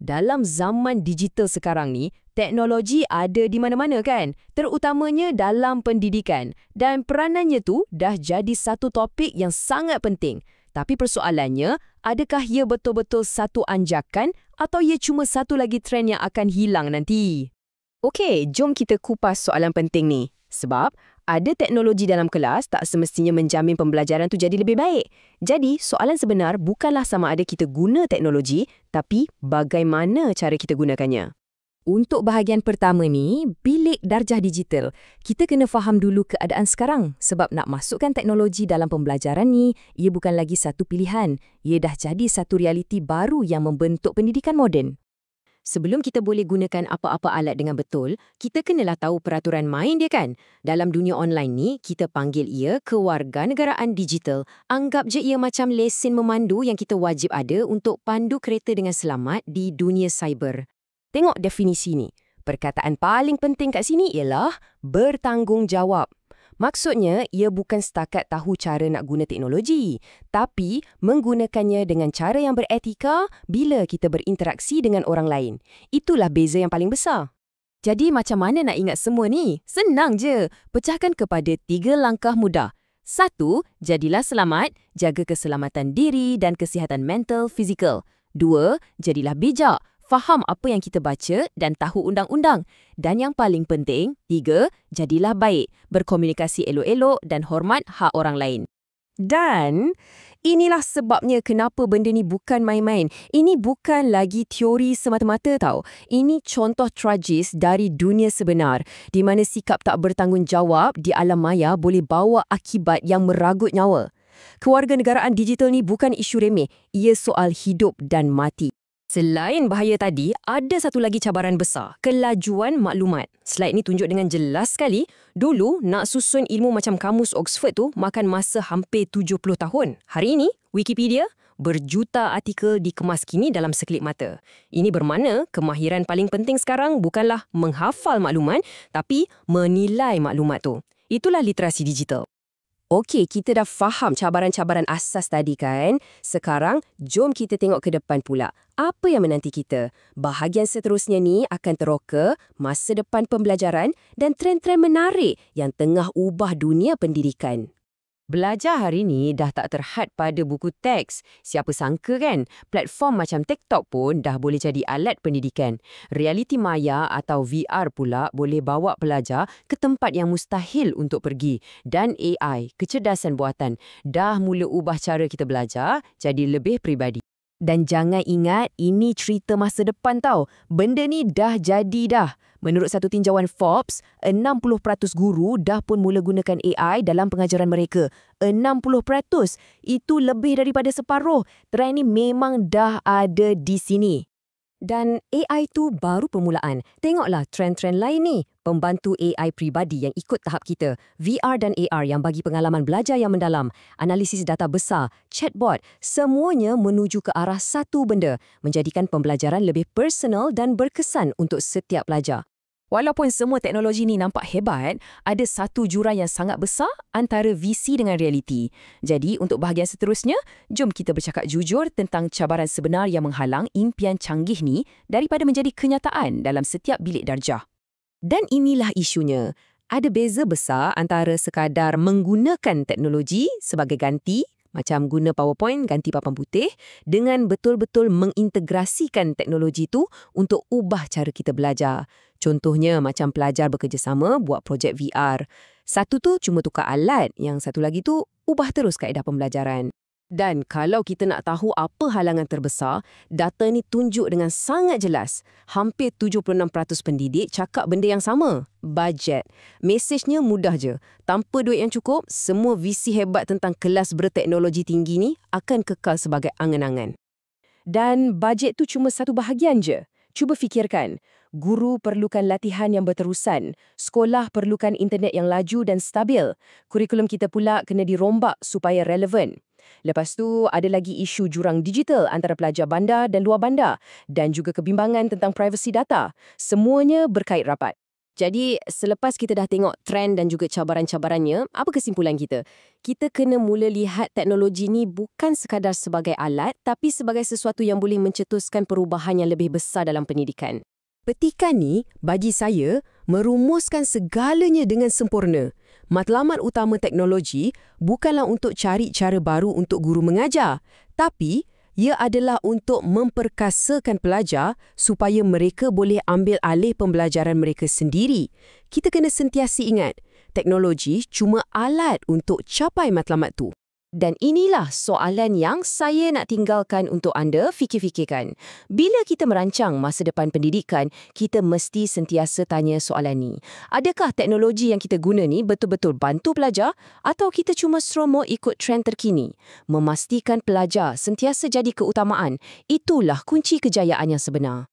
Dalam zaman digital sekarang ni, teknologi ada di mana-mana kan? Terutamanya dalam pendidikan. Dan peranannya tu dah jadi satu topik yang sangat penting. Tapi persoalannya, adakah ia betul-betul satu anjakan atau ia cuma satu lagi trend yang akan hilang nanti? Okey, jom kita kupas soalan penting ni. Sebab ada teknologi dalam kelas tak semestinya menjamin pembelajaran tu jadi lebih baik. Jadi, soalan sebenar bukanlah sama ada kita guna teknologi, tapi bagaimana cara kita gunakannya. Untuk bahagian pertama ni, bilik darjah digital. Kita kena faham dulu keadaan sekarang. Sebab nak masukkan teknologi dalam pembelajaran ni, ia bukan lagi satu pilihan. Ia dah jadi satu realiti baru yang membentuk pendidikan moden. Sebelum kita boleh gunakan apa-apa alat dengan betul, kita kenalah tahu peraturan main dia kan? Dalam dunia online ni, kita panggil ia kewarganegaraan digital. Anggap je ia macam lesen memandu yang kita wajib ada untuk pandu kereta dengan selamat di dunia cyber. Tengok definisi ni. Perkataan paling penting kat sini ialah bertanggungjawab. Maksudnya, ia bukan setakat tahu cara nak guna teknologi, tapi menggunakannya dengan cara yang beretika bila kita berinteraksi dengan orang lain. Itulah beza yang paling besar. Jadi macam mana nak ingat semua ni? Senang je. Pecahkan kepada 3 langkah mudah. 1. Jadilah selamat, jaga keselamatan diri dan kesihatan mental, fizikal. 2. Jadilah bijak. Faham apa yang kita baca dan tahu undang-undang. Dan yang paling penting, 3, jadilah baik, berkomunikasi elok-elok dan hormat hak orang lain. Dan inilah sebabnya kenapa benda ni bukan main-main. Ini bukan lagi teori semata-mata tau. Ini contoh tragis dari dunia sebenar, di mana sikap tak bertanggungjawab di alam maya boleh bawa akibat yang meragut nyawa. Kewarganegaraan digital ni bukan isu remeh, ia soal hidup dan mati. Selain bahaya tadi, ada satu lagi cabaran besar, kelajuan maklumat. Slide ni tunjuk dengan jelas sekali, dulu nak susun ilmu macam kamus Oxford tu makan masa hampir 70 tahun. Hari ini, Wikipedia, berjuta artikel dikemas kini dalam sekelip mata. Ini bermakna kemahiran paling penting sekarang bukanlah menghafal maklumat, tapi menilai maklumat tu. Itulah literasi digital. Okey, kita dah faham cabaran-cabaran asas tadi kan? Sekarang, jom kita tengok ke depan pula. Apa yang menanti kita? Bahagian seterusnya ni akan teroka masa depan pembelajaran dan trend-trend menarik yang tengah ubah dunia pendidikan. Belajar hari ni dah tak terhad pada buku teks. Siapa sangka kan? Platform macam TikTok pun dah boleh jadi alat pendidikan. Realiti maya atau VR pula boleh bawa pelajar ke tempat yang mustahil untuk pergi. Dan AI, kecerdasan buatan, dah mula ubah cara kita belajar jadi lebih peribadi. Dan jangan ingat, ini cerita masa depan tau. Benda ni dah jadi dah. Menurut satu tinjauan Forbes, 60% guru dah pun mula gunakan AI dalam pengajaran mereka. 60%! Itu lebih daripada separuh. Trend ni memang dah ada di sini. Dan AI tu baru permulaan. Tengoklah trend-trend lain ni. Pembantu AI pribadi yang ikut tahap kita. VR dan AR yang bagi pengalaman belajar yang mendalam. Analisis data besar. Chatbot. Semuanya menuju ke arah satu benda. Menjadikan pembelajaran lebih personal dan berkesan untuk setiap pelajar. Walaupun semua teknologi ni nampak hebat, ada satu jurang yang sangat besar antara visi dengan realiti. Jadi, untuk bahagian seterusnya, jom kita bercakap jujur tentang cabaran sebenar yang menghalang impian canggih ni daripada menjadi kenyataan dalam setiap bilik darjah. Dan inilah isunya. Ada beza besar antara sekadar menggunakan teknologi sebagai ganti, macam guna PowerPoint ganti papan putih, dengan betul-betul mengintegrasikan teknologi tu untuk ubah cara kita belajar. Contohnya macam pelajar bekerjasama buat projek VR. Satu tu cuma tukar alat, yang satu lagi tu ubah terus kaedah pembelajaran. Dan kalau kita nak tahu apa halangan terbesar, data ni tunjuk dengan sangat jelas. Hampir 76% pendidik cakap benda yang sama. Bajet. Mesejnya mudah je. Tanpa duit yang cukup, semua visi hebat tentang kelas berteknologi tinggi ni akan kekal sebagai angan-angan. Dan bajet tu cuma satu bahagian je. Cuba fikirkan. Guru perlukan latihan yang berterusan. Sekolah perlukan internet yang laju dan stabil. Kurikulum kita pula kena dirombak supaya relevan. Lepas tu, ada lagi isu jurang digital antara pelajar bandar dan luar bandar dan juga kebimbangan tentang privasi data. Semuanya berkait rapat. Jadi, selepas kita dah tengok trend dan juga cabaran-cabarannya, apa kesimpulan kita? Kita kena mula lihat teknologi ni bukan sekadar sebagai alat, tapi sebagai sesuatu yang boleh mencetuskan perubahan yang lebih besar dalam pendidikan. Petikan ni, bagi saya, merumuskan segalanya dengan sempurna. Matlamat utama teknologi bukanlah untuk cari cara baru untuk guru mengajar, tapi ia adalah untuk memperkasakan pelajar supaya mereka boleh ambil alih pembelajaran mereka sendiri. Kita kena sentiasa ingat, teknologi cuma alat untuk capai matlamat tu. Dan inilah soalan yang saya nak tinggalkan untuk anda fikir-fikirkan. Bila kita merancang masa depan pendidikan, kita mesti sentiasa tanya soalan ni. Adakah teknologi yang kita guna ni betul-betul bantu pelajar atau kita cuma seronok ikut trend terkini? Memastikan pelajar sentiasa jadi keutamaan, itulah kunci kejayaan yang sebenar.